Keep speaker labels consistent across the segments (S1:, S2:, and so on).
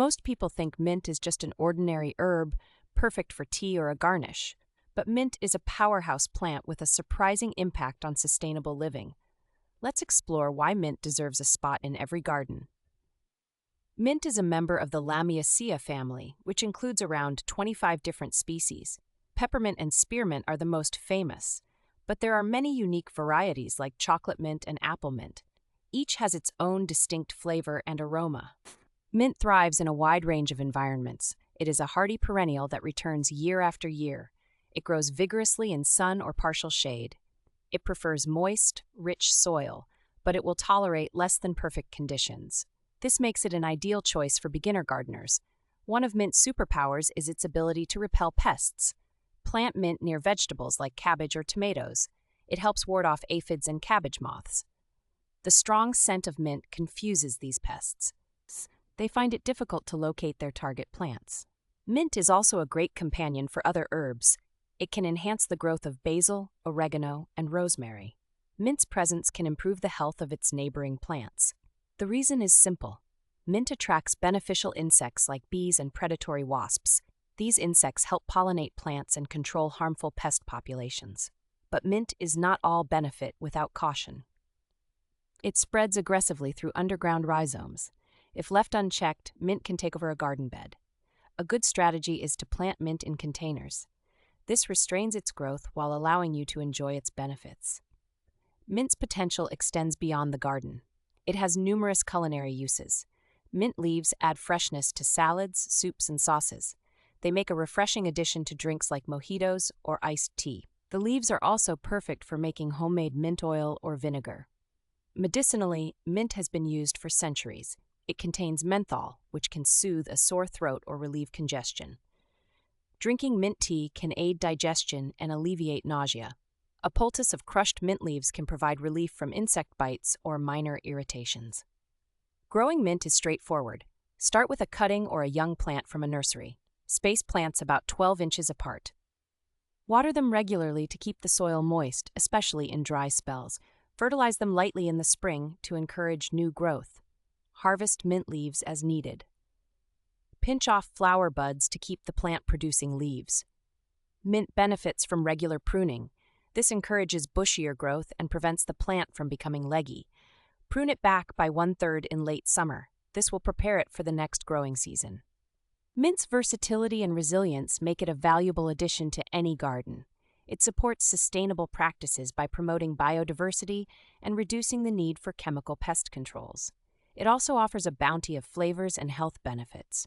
S1: Most people think mint is just an ordinary herb, perfect for tea or a garnish. But mint is a powerhouse plant with a surprising impact on sustainable living. Let's explore why mint deserves a spot in every garden. Mint is a member of the Lamiaceae family, which includes around 25 different species. Peppermint and spearmint are the most famous, but there are many unique varieties like chocolate mint and apple mint. Each has its own distinct flavor and aroma. Mint thrives in a wide range of environments. It is a hardy perennial that returns year after year. It grows vigorously in sun or partial shade. It prefers moist, rich soil, but it will tolerate less than perfect conditions. This makes it an ideal choice for beginner gardeners. One of mint's superpowers is its ability to repel pests. Plant mint near vegetables like cabbage or tomatoes. It helps ward off aphids and cabbage moths. The strong scent of mint confuses these pests. They find it difficult to locate their target plants. Mint is also a great companion for other herbs. It can enhance the growth of basil, oregano, and rosemary. Mint's presence can improve the health of its neighboring plants. The reason is simple. Mint attracts beneficial insects like bees and predatory wasps. These insects help pollinate plants and control harmful pest populations. But mint is not all benefit without caution. It spreads aggressively through underground rhizomes. If left unchecked, mint can take over a garden bed. A good strategy is to plant mint in containers. This restrains its growth while allowing you to enjoy its benefits. Mint's potential extends beyond the garden. It has numerous culinary uses. Mint leaves add freshness to salads, soups, and sauces. They make a refreshing addition to drinks like mojitos or iced tea. The leaves are also perfect for making homemade mint oil or vinegar. Medicinally, mint has been used for centuries. It contains menthol, which can soothe a sore throat or relieve congestion. Drinking mint tea can aid digestion and alleviate nausea. A poultice of crushed mint leaves can provide relief from insect bites or minor irritations. Growing mint is straightforward. Start with a cutting or a young plant from a nursery. Space plants about 12 inches apart. Water them regularly to keep the soil moist, especially in dry spells. Fertilize them lightly in the spring to encourage new growth. Harvest mint leaves as needed. Pinch off flower buds to keep the plant producing leaves. Mint benefits from regular pruning. This encourages bushier growth and prevents the plant from becoming leggy. Prune it back by 1/3 in late summer. This will prepare it for the next growing season. Mint's versatility and resilience make it a valuable addition to any garden. It supports sustainable practices by promoting biodiversity and reducing the need for chemical pest controls. It also offers a bounty of flavors and health benefits.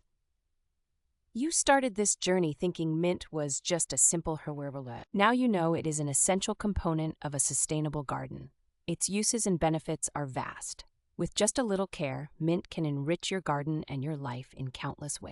S1: You started this journey thinking mint was just a simple herb. Now you know it is an essential component of a sustainable garden. Its uses and benefits are vast. With just a little care, mint can enrich your garden and your life in countless ways.